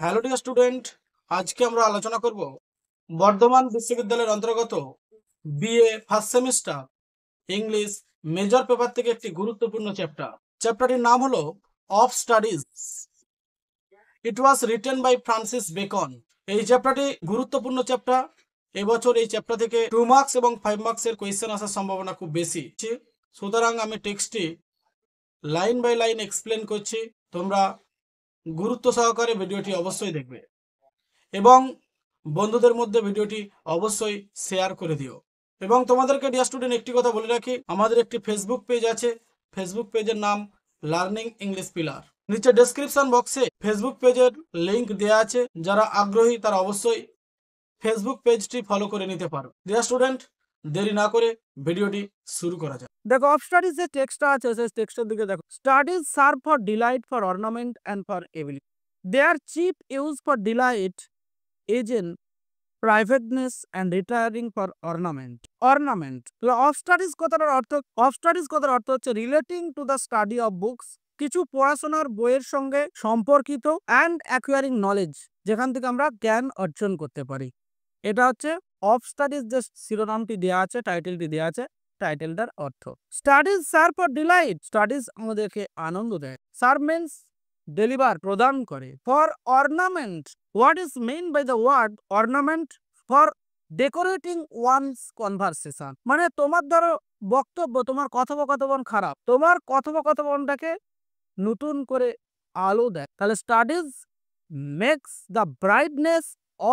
Hello dear student, আজকে আমরা আলোচনা করব বর্ধমান বিশ্ববিদ্যালয়ের অন্তর্গত BA first semester English major paper থেকে একটি গুরুত্বপূর্ণ চ্যাপ্টারটির নাম হলো of studies. It was written by Francis Bacon. এই চ্যাপ্টারটি গুরুত্বপূর্ণ চ্যাপ্টার। এবছর এই চ্যাপ্টার থেকে 2 মার্কস এবং 5 মার্কসের কোয়েশ্চেন আসার সম্ভাবনা খুব বেশি। সুতরাং আমি টেক্সটটি লাইন বাই লাইন এক্সপ্লেন করছি, তোমরা গুরুত্ব সহকারে ভিডিওটি অবশ্যই দেখবে এবং বন্ধুদের মধ্যে ভিডিওটি অবশ্যই শেয়ার করে দিও। এবং তোমাদেরকে ডিয়ার স্টুডেন্ট একটি কথা বলে রাখি, আমাদের একটি ফেসবুক পেজ আছে। ফেসবুক পেজের নাম লার্নিং ইংলিশ পিলার। নিচে ডেসক্রিপশন বক্সে ফেসবুক পেজের লিংক দেওয়া আছে, যারা আগ্রহী তারা অবশ্যই ফেসবুক পেজটি ফলো করে নিতে পারো। ডিয়ার স্টুডেন্ট, দেরি না করে ভিডিওটি শুরু করা যাক। দেখো, অফ স্টাডিজ যে টেক্সটটা আছে সেই টেক্সটের দিকে দেখো। Studies serve for delight, for ornament and for ability. They are chief use for delight is in privateness and retiring for ornament. Off studies কথাটার অর্থ হচ্ছে relating to the study of books, কিছু পড়াশোনার বইয়ের সঙ্গে সম্পর্কিত, অ্যান্ড অ্যাকুয়ারিং নলেজ, যেখান থেকে আমরা জ্ঞান অর্জন করতে পারি। এটা হচ্ছে অফ স্টাডিজ যে শিরোনামটি দেওয়া আছে, টাইটেলটি দেওয়া আছে, টাইটেলটার অর্থ। Studies serve for delight, studies আমাদেরকে আনন্দ দেয়। সার্ভ মিন্স ডেলিভার, প্রদান করে। For ornament, what is mean by the word ornament? For decorating one's conversation, মানে তোমার ধরো বক্তব্য, তোমার কথোপকথন খারাপ, তোমার কথোপকথনটাকে নতুন করে আলো দেয়। তাহলে studies makes the brightness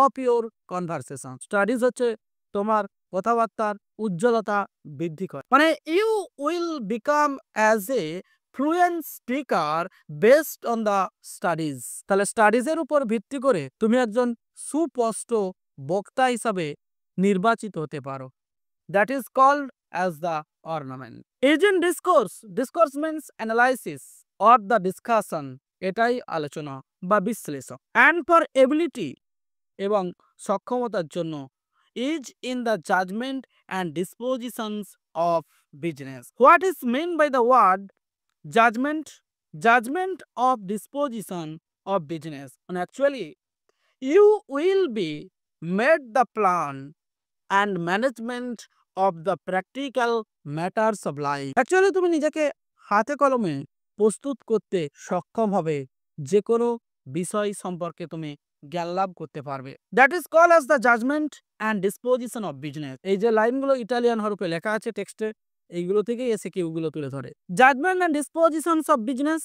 of your conversation. Studies হচ্ছে তোমার কথাবার্তার উজ্জ্বলতা বৃদ্ধি করে, মানে you will become as a fluent speaker based on the studies. তাহলে স্টাডিজের উপর ভিত্তি করে তুমি একজন সুস্পষ্ট বক্তা হিসাবে নির্বাচিত হতে পারো। That is called as the ornament. Is in discourse, discourse means analysis or the discussion, এটাই আলোচনা বা বিশ্লেষণ। অ্যান্ড ফর এবিলিটি, এবং সক্ষমতার জন্য। Is in the judgement and dispositions of business. What is meant by the word judgment? Judgment of disposition of business. And actually, you will be made the plan and management of the practical matters of life. Actually, তুমি নিজেকে হাতে কলমে প্রস্তুত করতে সক্ষম হবে, যে কোনো বিষয় সম্পর্কে তুমি জ্ঞান লাভ করতে পারবে। That is call as the judgement and disposition of business. এই যে লাইনগুলো ইটালিয়ান হরফে লেখা আছে টেক্সটে, এইগুলো থেকে এসে কিউগুলো তুলে ধরে। Judgment and dispositions of business,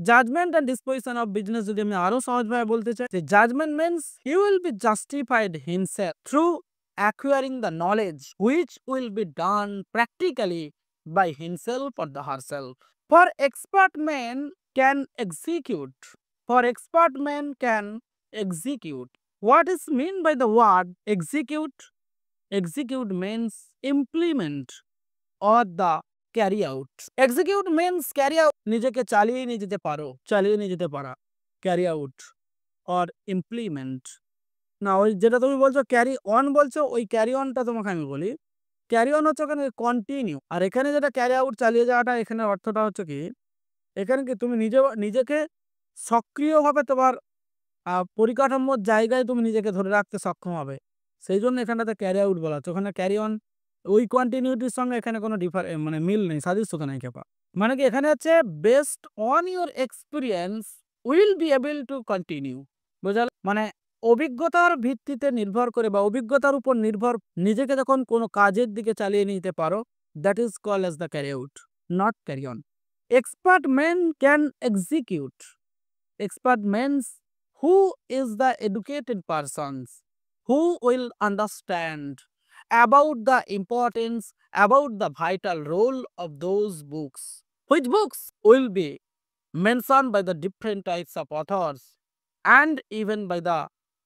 judgment and disposition of business যদি আমি আরো সহজভাবে বলতে চাই, judgment means he will be justified himself through acquiring the knowledge which will be done practically by himself or herself. For expert men can execute. For expert men can execute. What is mean by the word execute? Execute means implement or the carry out. Execute means carry out, নিজেকে চালিয়ে নিয়ে যেতে পারো, চালিয়ে নিয়ে যেতে পারা, carry out or implement। না, ওই যেটা তুমি বলছো ক্যারি অন বলছো, ওই ক্যারি অনটা তোমাকে আমি বলি, ক্যারি অন হচ্ছে ওখানে কন্টিনিউ, আর এখানে যেটা ক্যারি আউট চালিয়ে যাওয়াটা, এখানে অর্থটা হচ্ছে কি, এখানে কি তুমি নিজেকে সক্রিয়ভাবে তোমার পরিকাঠামোর জায়গায় তুমি নিজেকে ধরে রাখতে সক্ষম হবে, সেই জন্য এখানটাতে ক্যারি আউট বলা হচ্ছে। ওখানে ক্যারি অন ওই কন্টিনিউটির সঙ্গে এখানে কোনো মানে মিল নেই, সাদৃশ্যতা নেই খেপা। মানে কি এখানে হচ্ছে based on your experience will be able to continue. বুঝাল? মানে অভিজ্ঞতার ভিত্তিতে নির্ভর করে বা অভিজ্ঞতার উপর নির্ভর নিজেকে যখন কোনো কাজের দিকে চালিয়ে নিতে পারো, that is called as the carry out, not carry on. Expert men can execute. Expert mens who is the educated persons who will understand about the importance, about the vital role of those books, which books will be mentioned by the different types of authors and even by the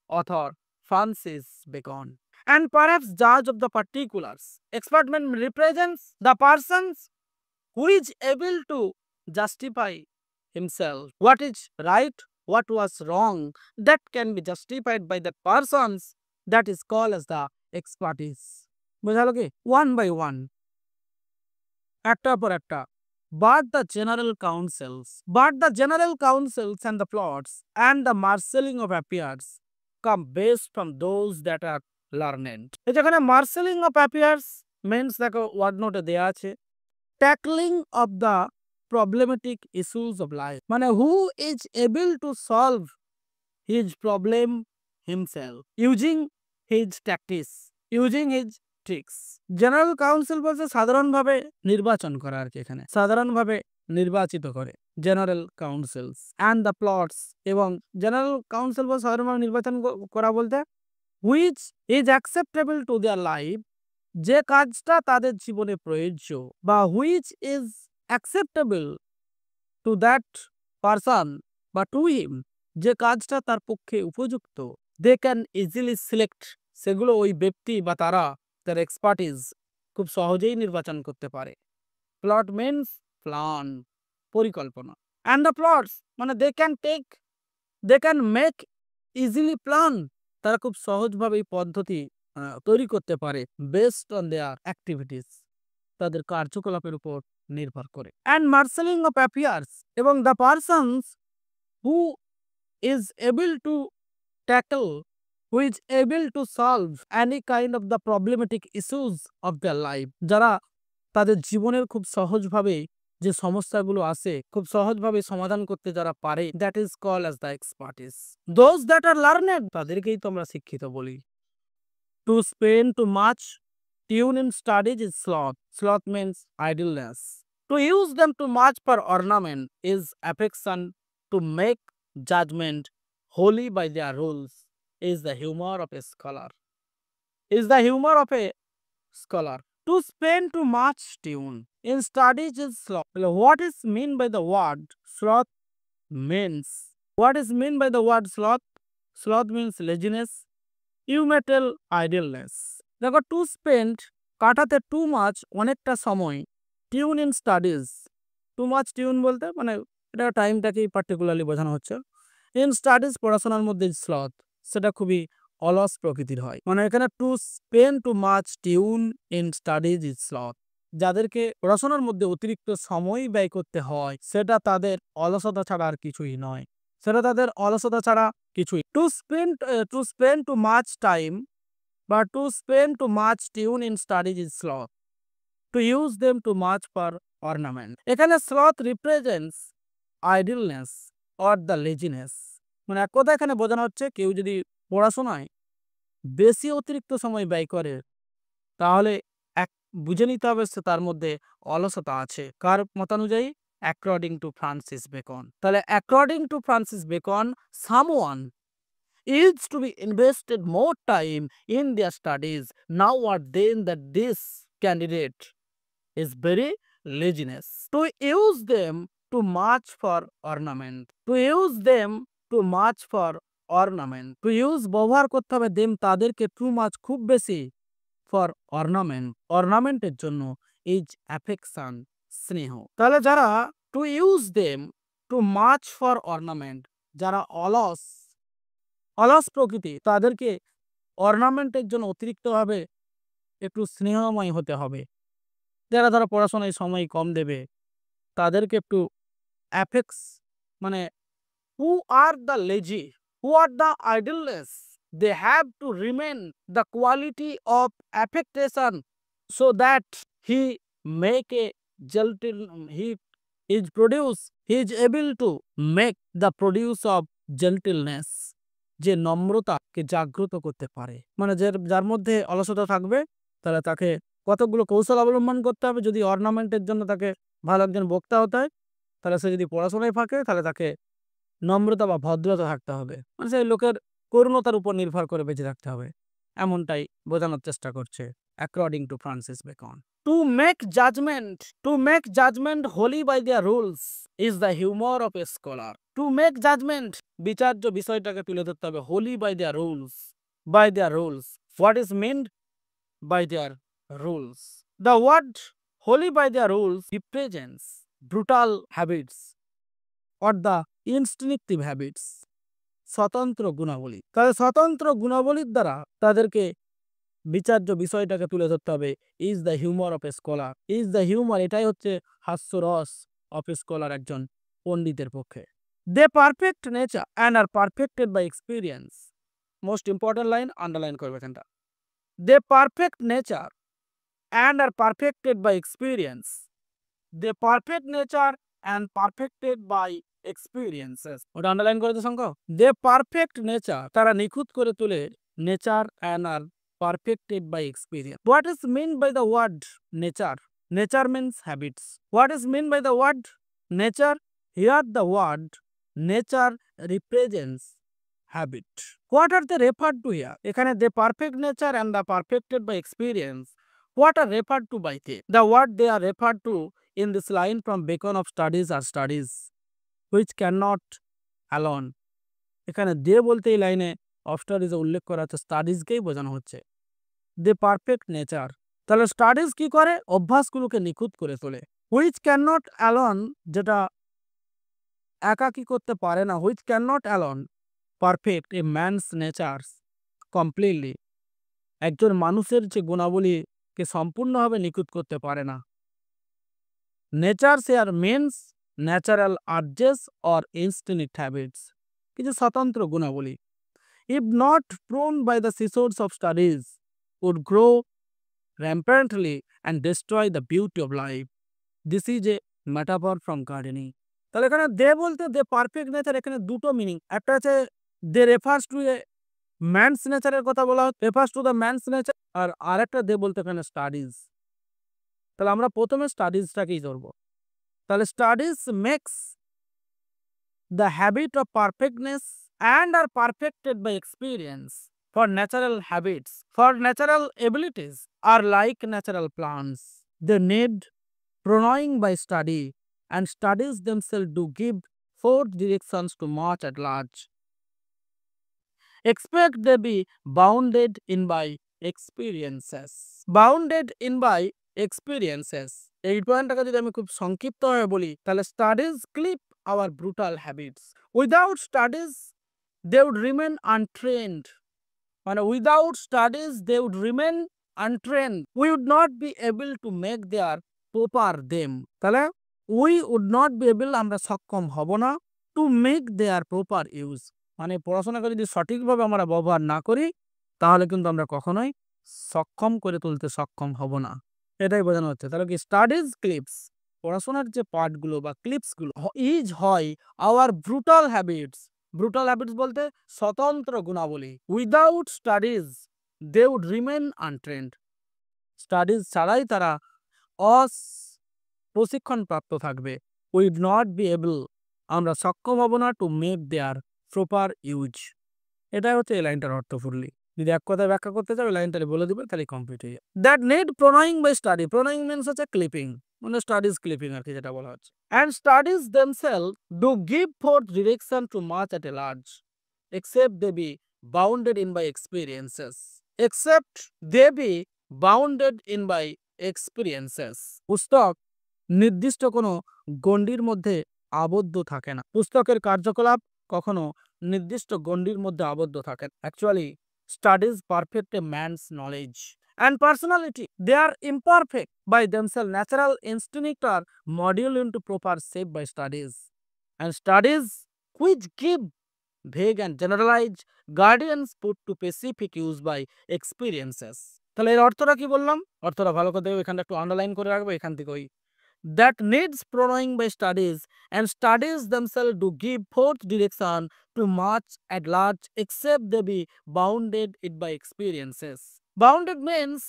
author Francis Bacon, and perhaps judge of the particulars. Expert man represents the persons who is able to justify himself, what is right, what was wrong, that can be justified by that persons, that is called as the expertise. বুঝালো কি? One by one, একটা পর একটা but the general counsels and the plots and the marshalling of affairs come based from those that are learned. এই যেখানে marshalling of affairs means দেখো word নোটে দেয়া আছে tackling of the problematic issues of life, মানে who is able to solve his problem himself using his tactics, using his tricks. General council বলতে সাধারণভাবে নির্বাচন করা আর কি, এখানে সাধারণভাবে নির্বাচিত করে general council's and the plots, এবং জেনারেল কাউন্সিল বলতে সাধারণভাবে নির্বাচন করা বলতে which is acceptable to their life, যে কাজটা তাদের জীবনে প্রযোজ্য, বা which is acceptable to that person বা টু হিম, যে কাজটা তার পক্ষে উপযুক্ত। দে ক্যান ইজিলি সিলেক্ট, সেগুলো ওই ব্যক্তি বা তারা তার এক্সপার্টিজ খুব সহজেই নির্বাচন করতে পারে। প্লট মিনস প্ল্যান, পরিকল্পনা, অ্যান্ড দ্য প্লটস মানে they can make easily plan, তারা খুব সহজভাবে এই পদ্ধতি তৈরি করতে পারে বেসড অন দেয়ার অ্যাক্টিভিটিস, তাদের কার্যকলাপের উপর নির্ভর করে। অ্যান্ড মার্শালিং অফ অ্যাফেয়ার্স, এবং the persons who is able to tackle, who is able to solve any kind of the problematic issues of their life, যারা তাদের জীবনের খুব সহজভাবে যে সমস্যাগুলো আছে খুব সহজভাবে সমাধান করতে যারা পারে, that is called as the expertise. Those that are learned, তাদেরকেই তো আমরা শিক্ষিত বলি। To spend too much time in studies is sloth means idleness. To use them too much for ornament is affection. To make judgment wholly by their rules is the humor of a scholar. To spend too much tune in studies is sloth. What is mean by the word sloth means? What is mean by the word sloth? Sloth means laziness. You may tell idleness. দেখো to spend কাটাতে too much অনেকটা সময়, tune in studies, two much tune বলতে মানে এটা টাইমটাকেই particularly বোঝানো হচ্ছে। In studies পড়াশোনার মধ্যে স্লথ, সেটা খুবই অলস প্রকৃতির হয়, মানে এখানে two spend too much time in studies is sloth, যাদেরকে পড়াশোনার মধ্যে অতিরিক্ত সময় ব্যয় করতে হয় সেটা তাদের অলসতা ছাড়া আর কিছুই নয়, সেটা তাদের অলসতা ছাড়া কিছুই। To spend too much time বা to spend too much time in studies is sloth, to use them too much for ornament. এখানে sloth represents idleness or the laziness, মানে এক কথা এখানে বোঝানো হচ্ছে কেউ যদি পড়াশোনায় বেশি অতিরিক্ত সময় ব্যয় করে তাহলে এক বুঝে নিতে হবে সে তার মধ্যে অলসতা আছে। কার মতানুযায়ী? According to Francis Bacon. তাহলে according to Francis Bacon, someone is to be invested more time in their studies now or then that this candidate is very laziness. To use them too much for ornament. To use them too much for ornament. To use ব্যবহার করতে হবে them তাদেরকে too much খুব বেশি for ornament. অর্নামেন্টের জন্য is affection স্নেহ। তাহলে যারা to use them too much for ornament, যারা অলস প্রকৃতি, তাদেরকে অর্নামেন্টের জন্য অতিরিক্তভাবে একটু স্নেহময় হতে হবে। যারা ধরো পড়াশোনায় সময় কম দেবে তাদেরকে একটু অ্যাফেক্স মানে who are the lazy, who are the idleness, they have to remain the quality of affectation so that he make a gentle, he is able to make the produce of gentleness, যে নম্রতাকে জাগ্রত করতে পারে। মানে যার মধ্যে অলসতা থাকবে তাহলে তাকে কতগুলো কৌশল অবলম্বন করতে হবে। যদি অর্নামেন্টের জন্য তাকে ভালো একজন বক্তা হতে হয়, তাহলে সে যদি পড়াশোনায় ফাঁকে তাহলে তাকে নম্রতা বা ভদ্রতা থাকতে হবে, মানে সেই লোকের করুণতার উপর নির্ভর করে বেঁচে থাকতে হবে, এমনটাই বোঝানোর চেষ্টা করছে according to Francis beacon. To make judgment wholly by their rules is the humor of a scholar. To make judgment, বিচার্য বিষয়টাকে তুলে ধরতে হবে wholly by their rules. What is meant by their rules? The word wholly by their rules represents brutal habits or the instinctive habits, স্বতন্ত্র গুণাবলী। তাহলে স্বতন্ত্র গুণাবলীর দ্বারা তাদেরকে বিচার্য বিষয়টাকে তুলে ধরতে হবে। Is the humour of a scholar, is the humour, এটাই হচ্ছে হাস্যরস অফ এ স্কলার, একজন পণ্ডিতের পক্ষে। They perfect nature and are perfected by experience. Most important line, underline করবে এখানটা। They perfect nature and are perfected by experience. They perfect nature and perfected by experiences. ওটা underline করে তো শঙ্খ। দে perfect nature, তারা নিখুঁত করে তোলে nature and are perfected by experience. What is mean by the word nature? Nature means habits. What is mean by the word nature? Here the word nature represents habit. What are they referred to here? এখানে the perfect nature and the perfected by experience. What are referred to by they? The word they are referred to in this line from Bacon of studies are studies which cannot alone. এখানে দে বলতে এই লাইনে of studies উল্লেখ করা হচ্ছে, স্টাডিজকেই বোঝানো হচ্ছে। the perfect nature, তাহলে স্টাডিজ কি করে? অভ্যাসগুলোকে নিখুঁত করে তোলে। which cannot alone, যেটা একা কি করতে পারে না, which cannot alone perfect a man's nature completely, একজন মানুষের যে গুণাবলীকে সম্পূর্ণভাবে নিখুঁত করতে পারে না। Nature share means natural urges or instinct habits, কিছু স্বতন্ত্র গুণাবলী। If not pruned by the scissors of studies would grow rampantly and destroy the beauty of life. This is a metaphor from gardening. তাহলে এখানে দে বলতে দে perfect nature, এখানে দুটো meaning. একটা আছে they refers to a man's নেচারের কথা বলা হয়, refers to the man's nature, আর আরেকটা দে বলতে এখানে স্টাডিজ। তাহলে আমরা প্রথমে স্টাডিজটাকেই ধরবো। তাহলে studies makes the habit of perfectness and are perfected by experience. For natural habits, for natural abilities are like natural plants, they need pronouncing by study, and studies themselves do give forth directions to march at large. Expect they be bounded in by experiences. Bounded in by experiences. এই পয়েন্টটাকে যদি আমি খুব সংক্ষিপ্তভাবে বলি, তাহলে studies clip our brutal habits. Without studies they would remain untrained, মানে without studies they would remain untrained. We would not be able to make their proper them. তাহলে we would not be able, আমরা সক্ষম হব না, to make their proper use, মানে পড়াশোনাকে যদি সঠিকভাবে আমরা ব্যবহার না করি তাহলে কিন্তু আমরা কখনোই সক্ষম করে তুলতে সক্ষম হব না, এটাই বোঝানো হচ্ছে। তাহলে কি স্টাডিজ ক্লিপস, পড়াশোনার যে পার্টগুলো বা ক্লিপসগুলো, ইজ হয় our brutal habits. Brutal habits বলতে স্বতন্ত্র গুণাবলী। Without studies they would remain untrained, studies ছাড়াই তারা প্রশিক্ষণ প্রাপ্ত থাকবে। উইড নট বি এবল, আমরা সক্ষম হব না, to make their proper use. এটাই হচ্ছে এই লাইনটার অর্থ ফুললি। যদি এক কথায় ব্যাখ্যা করতে চাও লাইনটা বলে দিবে, তাহলে কমপ্লিট হয়ে যাবে। That need pruning by study, pruning means হচ্ছে ক্লিপিং, মানে স্টাডিজ ক্লিপিং আর কি, যেটা বলা হচ্ছে। And studies themselves do give forth direction too much at a large, except they be bounded in by experiences. Except they be bounded in by experiences. পুস্তক নির্দিষ্ট কোনো গণ্ডির মধ্যে আবদ্ধ থাকে না। পুস্তকের কার্যকলাপ কখনো নির্দিষ্ট গণ্ডির মধ্যে আবদ্ধ থাকে না। Actually studies perfect a man's knowledge and personality. They are imperfect by themself. Natural instinct are module into proper shape by studies. And studies which give vague and generalise guardians put to specific use by experiences. তাহলে এর অর্থটা কি বললাম? অর্থটা ভালো করে দেখো, এখানটা একটু আন্ডারলাইন করে রাখবো, এখান থেকে ওই that needs pronouncing by studies, and studies themselves do give forth direction to march at large, except they be bounded it by experiences. Bounded means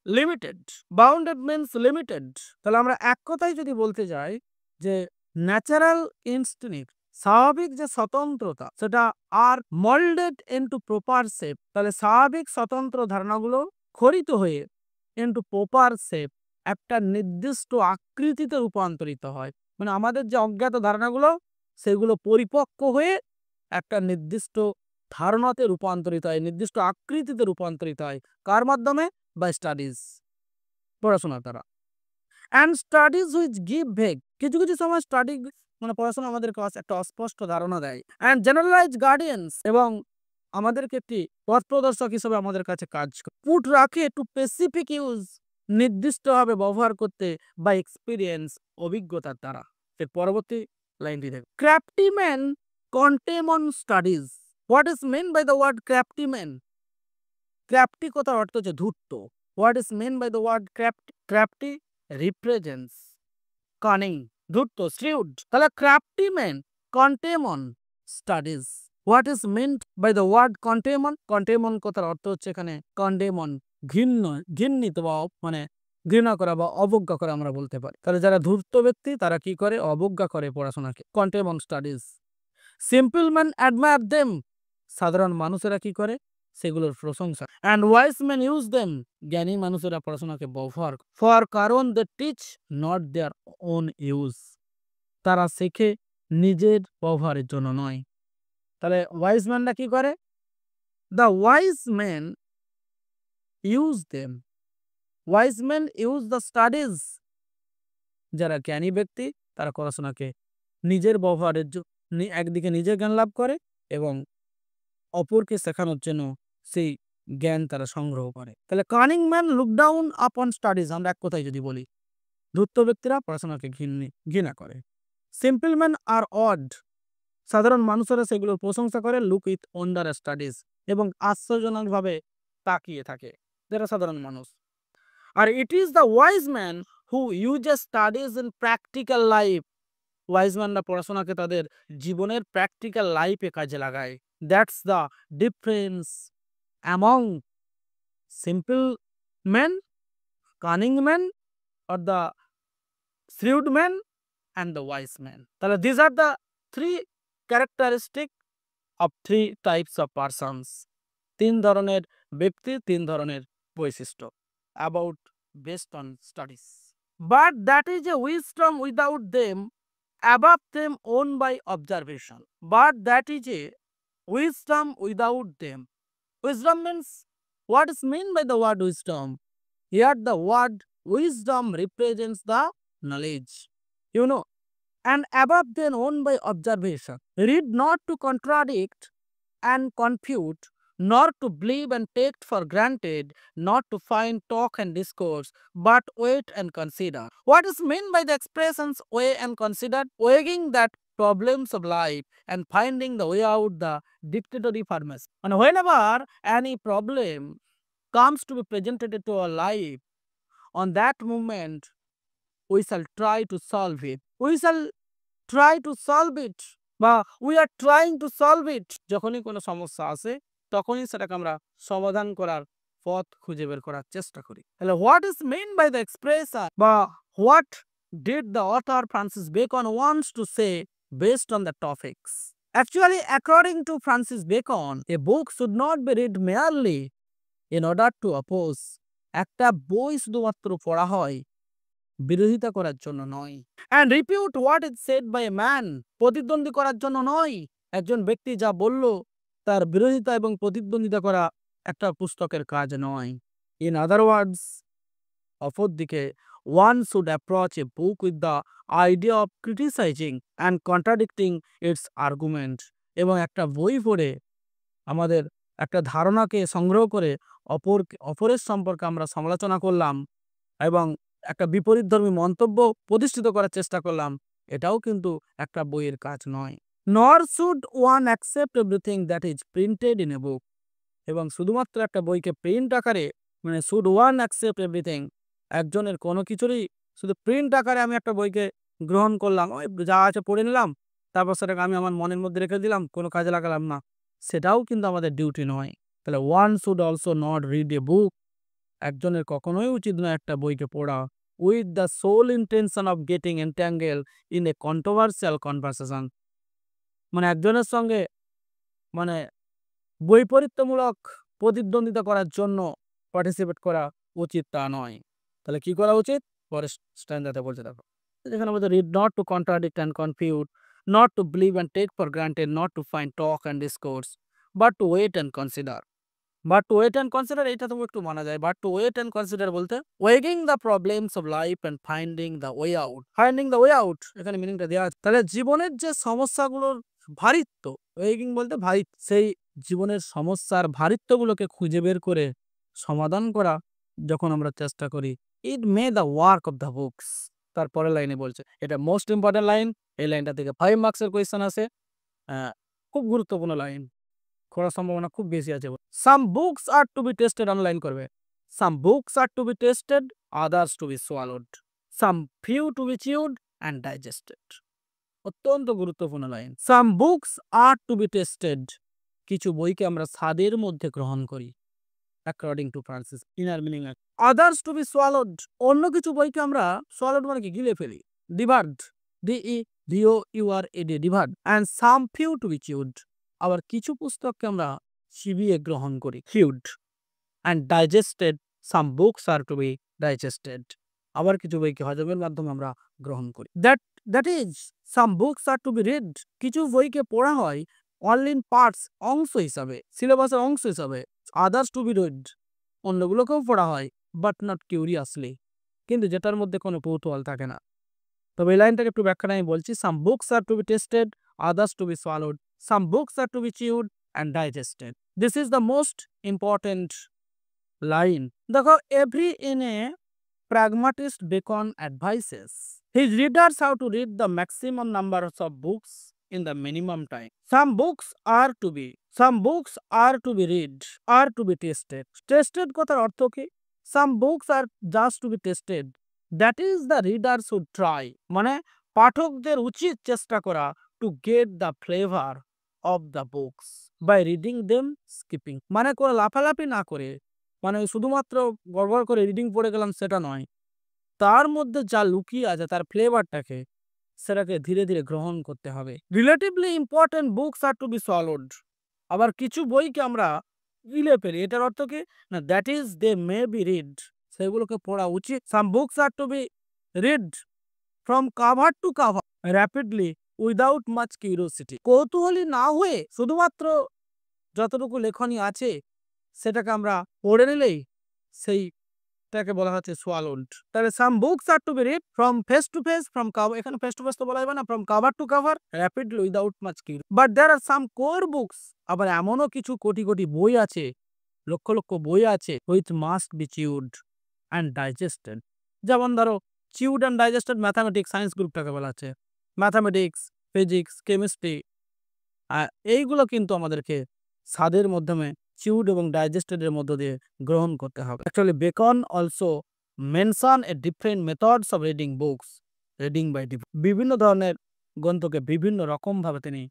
limited, bounded means limited. তাহলে আমরা এক কথায় যদি বলতে যাই যে ন্যাচারাল ইনস্টিংক্ট, স্বাভাবিক যে স্বতন্ত্রতা, সেটা আর মোল্ডেড ইনটু প্রপার শেপ, তাহলে স্বাভাবিক স্বতন্ত্র ধারণাগুলো খরিত হয়ে ইনটু প্রপার শেপ, একটা নির্দিষ্ট আকৃতিতে রূপান্তরিত হয়। মানে আমাদের যে অজ্ঞাত ধারণাগুলো সেগুলো পরিপক্ক হয়ে একটা নির্দিষ্ট ধারণাতে রূপান্তরিত হয়, নির্দিষ্ট আকৃতিতে রূপান্তরিত হয়। কার মাধ্যমে? বাই স্টাডিজ, পড়াশোনার দ্বারা। And studies which give vague, কিছু কিছু সময় স্টাডি মানে পড়াশোনা আমাদের কাছে একটা অস্পষ্ট ধারণা দেয়। অ্যান্ড জেনারেলাইজ গার্ডিয়ান্স, এবং আমাদেরকে একটি পথ প্রদর্শক হিসেবে আমাদের কাছে কাজ করে। পুট রাখে টু স্পেসিফিক ইউজ, নির্দিষ্টভাবে ব্যবহার করতে বা এক্সপিরিয়েন্স, অভিজ্ঞতার দ্বারা। এর পরবর্তী লাইনটি দেখো, crafty man contemn on studies. What is meant by the word crafty man? Crafty কথার অর্থ হচ্ছে ধূর্ত। What is meant by the word crafty? Crafty represents cunning, ধূর্ত, শ্রিউড। তাহলে crafty man contemn on studies. What is meant by the word contemn? Contemn কথার অর্থ হচ্ছে এখানে কন্ডেমন, ঘৃণিত বা মানে ঘৃণা করা বা অবজ্ঞা করা আমরা বলতে পারি। তাহলে যারা ধূর্ত ব্যক্তি তারা কি করে? অবজ্ঞা করে পড়াশোনাকে। Contemn studies. Simple man admire them, সাধারণ মানুষেরা কি করে? সেগুলোর প্রশংসা। And wise man use them, জ্ঞানী মানুষেরা পড়াশোনাকে ব্যবহার ফর কারণ they teach not their own use, তারা শেখে নিজের ব্যবহারের জন্য নয়। তাহলে ওয়াইজ ম্যানরা কি করে? The wise man use them, wise man use the studies. যারা জ্ঞানী ব্যক্তি তারা পড়াশোনাকে নিজের ব্যবহারের একদিকে নিজে জ্ঞান লাভ করে এবং অপরকে শেখানোর জন্য সেই জ্ঞান তারা সংগ্রহ করে। তাহলে cunning man look down upon studies, আমরা এক কথায় যদি বলি, ধূর্ত ব্যক্তিরা পড়াশোনাকে ঘৃণা করে। সিম্পল ম্যান আর অড, সাধারণ মানুষেরা সেগুলোর প্রশংসা করে। লুক উইথ ওয়ান্ডার স্টাডিজ, এবং আশ্চর্যজনকভাবে তাকিয়ে থাকে যারা সাধারণ মানুষ। আর it is the wise man who uses studies in practical life, wise ম্যানরা পড়াশোনাকে তাদের জীবনের প্র্যাকটিক্যাল লাইফে কাজে লাগায়। That's the difference among simple man, cunning man or the shrewd man and the wise man. তাহলে these are the three characteristic of three types of persons. তিন ধরনের ব্যক্তি, তিন ধরনের বৈশিষ্ট্য about based on studies. But that is a wisdom without them, above them owned by observation. But that is a wisdom without them. Wisdom means, what is meant by the word wisdom? Here the word wisdom represents the knowledge, and above them owned by observation. Read not to contradict and confute, nor to believe and take for granted, not to find talk and discourse, but wait and consider. What is meant by the expressions weigh and consider? Weighing that problems of life and finding the way out the dictatory pharmacy. And whenever any problem comes to be presented to our life, on that moment we shall try to solve it. We shall try to solve it, বা we are trying to solve it. যখনই কোনো সমস্যা আসে তখনই সেটাকে আমরা সমাধান করার পথ খুঁজে বের করার চেষ্টা করি। তাহলে what is meant by the expression, বা what did the author Francis Bacon wants to say based on the topics? Actually, according to Francis Bacon, a book should not be read merely in order to oppose. একটা বই শুধুমাত্র পড়া হয় বিরোধিতা করার জন্য নয়। And refute what is said by a man, প্রতিদ্বন্দ্বী করার জন্য নয়। একজন ব্যক্তি যা বলল তার বিরোধিতা এবং প্রতিদ্বন্দ্বিতা করা একটা পুস্তকের কাজ নয়। In other words, অপরদিকে, one should approach a book with the idea of criticizing and contradicting its argument. এবং একটা বই পড়ে আমাদের একটা ধারণাকে সংগ্রহ করে অপরের সম্পর্কে আমরা সমালোচনা করলাম এবং একটা বিপরীতধর্মী মন্তব্য প্রতিষ্ঠিত করার চেষ্টা করলাম, এটাও কিন্তু একটা বইয়ের কাজ নয়। Nor should one accept everything that is printed in a book. এবং শুধুমাত্র একটা বইকে প্রিন্ট আকারে, মানে should one accept everything, একজনের কোনো কিছুরই শুধু প্রিন্ট আকারে আমি একটা বইকে গ্রহণ করলাম, ওই যা আছে পড়ে নিলাম, তারপর সেটাকে আমি আমার মনের মধ্যে রেখে দিলাম, কোনো কাজে লাগালাম না, সেটাও কিন্তু আমাদের ডিউটি নয়। তাহলে one should also not read a book, একজনের কখনোই উচিত নয় একটা বইকে পড়া with the sole intention of getting entangled in a controversial conversation, মানে একজনের সঙ্গে মানে বৈপরীত্যমূলক প্রতিদ্বন্দ্বিতা করার জন্য পার্টিসিপেট করা উচিত তা নয়। তাহলে কি করা উচিত? পরের স্ট্যান্ডাতে বলতে দেখো, যেখানে বলতে read not to contradict and confute, not to believe and take for granted, not to find talk and discourse, but to wait and consider. But to wait and consider, এটা তো একটু মানা যায়। But to wait and consider বলতে weighing the problems of life and finding the way out. Finding the way out, এখানে মিনিংটা দেওয়া আছে। তাহলে জীবনের যে সমস্যাগুলোর ভারিত্ব, weighing বলতে ভারিত্ব, সেই জীবনের সমস্যার ভারিত্বগুলোকে খুঁজে বের করে সমাধান করা যখন আমরা চেষ্টা করি, it may the work of the books. তারপরের লাইনে বলছে, এটা মোস্ট ইম্পর্টেন্ট লাইন। এই লাইনটা থেকে 5 মার্কসের কোয়েশ্চেন আছে। খুব গুরুত্বপূর্ণ লাইন, করার সম্ভাবনা খুব বেশি আছে। Some books are to be tasted, online করবে। Some books are to be tasted, others to be swallowed, some few to be chewed and digested. অত্যন্ত গুরুত্বপূর্ণ লাইন। Some books are to be tasted, কিছু বইকে আমরা স্বাদের মধ্যে গ্রহণ করি, according to Francis. Inner meaning. Others to be swallowed, অন্য কিছু বইকে আমরা সোয়ালোড মানে কি গিলে ফেলি, devoured, DEVOURED, devoured. And some few to be chewed, আবার কিছু পুস্তককে আমরা চিবিয়ে গ্রহণ করি, chewed. And digested, some books are to be digested, আবার কিছু বইকে হজমের মাধ্যমে আমরা গ্রহণ করি। That is some books are to be read, কিছু বইকে পড়া হয় অনলি ইন পার্টস, অংশ হিসাবে, সিলেবাসের অংশ হিসাবে। আদার্স টু বি রিড, অন্যগুলোকেও পড়া হয়, বাট নট কিউরিয়াসলি, কিন্তু যেটার মধ্যে কোনো কৌতূহল থাকে না। তবে এই লাইনটাকে একটু ব্যাখ্যা আমি বলছি। Some books are to be tasted, others to be swallowed, some books are to be chewed and digested. This is the most important line. দেখো, every in a pragmatist Bacon advises his readers how to read the maximum numbers of books in the minimum time. Some books are to be read, are to be tested. Tested কথার অর্থ কি? Some books are just to be tested. That is the reader should try. মানে পাঠকদের উচিত চেষ্টা করা to get the flavor of the books by reading them, skipping. মানে কোনো লাফালাফি না করে, মানে শুধুমাত্র গড়গড় করে রিডিং পড়ে গেলাম সেটা নয়, তার মধ্যে যা লুকিয়ে আছে তার ফ্লেভারটাকে, সেটাকে ধীরে ধীরে গ্রহণ করতে হবে। Relatively important books are to be swallowed, আবার কিছু বইকে আমরা গিলে ফেলি, এটার অর্থ কি না, that is they may be read, সেগুলোকে পড়া উচিত। Some books are to be read from cover to cover rapidly without much curiosity, কৌতূহলী না হয়ে শুধুমাত্র যতটুকু লেখনী আছে সেটাকে আমরা পড়ে নিলেই সেইটাকে বলা হচ্ছে সোয়ালোড। তাহলে some books are to be read from face to face, from cover, এখানে ফেস টু ফেস তো বলা যাবে না, from cover to cover rapidly without much curiosity. But there are some core books, আবার এমনও কিছু কোটি কোটি বই আছে, লক্ষ লক্ষ বই আছে, which must be chewed and digested. যেমন ধরো, chewed and digested mathematics, science গ্রুপটাকে বলা আছে। ম্যাথামেটিক্স, ফিজিক্স, কেমিস্ট্রি, এইগুলো কিন্তু আমাদেরকে স্বাদের মাধ্যমে চিউড এবং ডাইজেস্টেডের মধ্য দিয়ে গ্রহণ করতে হবে। Actually Bacon also mention a different methods of reading books, reading by বিভিন্ন ধরনের গ্রন্থকে বিভিন্ন রকমভাবে তিনি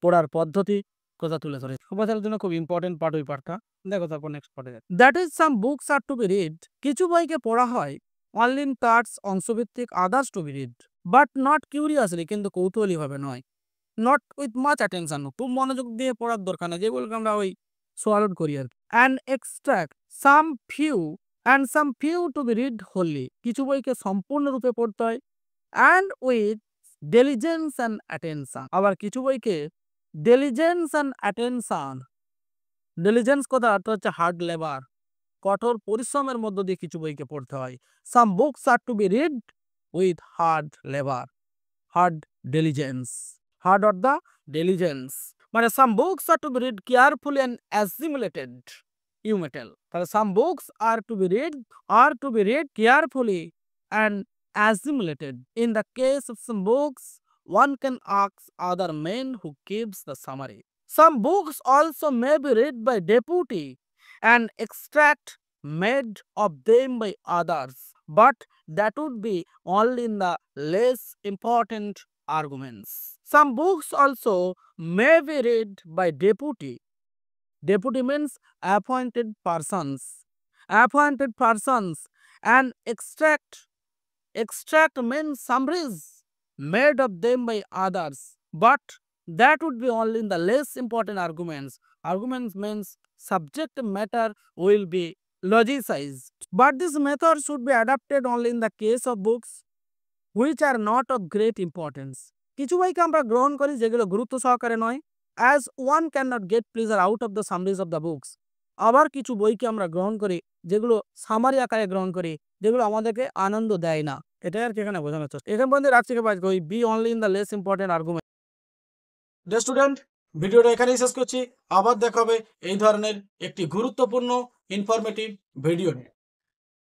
পড়ার পদ্ধতি কথা তুলে ধরে। সমাজের জন্য খুব ইম্পর্টেন্ট পার্ট ওই পার্টটা। দেখো তারপর নেক্সট পার্টে। That is some books are to be read, কিছু বইকে পড়া হয় অনলি ইন পার্টস, অংশভিত্তিক, others to be read but not curiously, কিন্তু কৌতূহলী ভাবে নয়, নট উইথ মাচ অ্যাটেনশন, খুব মনোযোগ দিয়ে পড়ার দরকার না, যেগুলোকে আমরা ওই সোয়ালোড করি আর কি। And extract some few to be read wholly, কিছু বইকে সম্পূর্ণরূপে পড়তে হয়, and with diligence and attention, আবার কিছু বইকে ডেলিজেন্স অ্যান্ড অ্যাটেনশন, ডেলিজেন্স কথা অর্থ হচ্ছে হার্ড লেবার, কঠোর পরিশ্রমের মধ্য দিয়ে কিছু বইকে পড়তে হয়। Some books are to be read with hard labour, hard diligence, hard or the diligence, মানে some books are to be read carefully and assimilated, ইউমেটেল। তাহলে some books are to be read carefully and assimilated. In the case of some books, one can ask other men who gives the summary. Some books also may be read by deputy and extract made of them by others, but that would be only in the less important arguments. Some books also may be read by deputy. Deputy means appointed persons, and extract means summaries made of them by others, but that would be only in the less important arguments. Arguments means subject matter will be logicized, but this method should be adapted only in the case of books which are not of great importance. কিছু বইকে আমরা গ্রহণ করি যেগুলো গুরুত্ব সহকারে নয়, as one cannot get pleasure out of the summaries of the books. আবার কিছু বইকে আমরা গ্রহণ করি যেগুলো সামারি আকারে গ্রহণ করি, যেগুলো আমাদেরকে আনন্দ দেয় না। এটাই আর কি এখানে বোঝানোর চেষ্টা। এখান পর্যন্ত রাখছি, be only in the less important argument. Dear student, ভিডিওটা এখানেই শেষ করছি। আবার দেখা হবে এই ধরনের একটি গুরুত্বপূর্ণ ইনফরমেটিভ ভিডিও নিয়ে।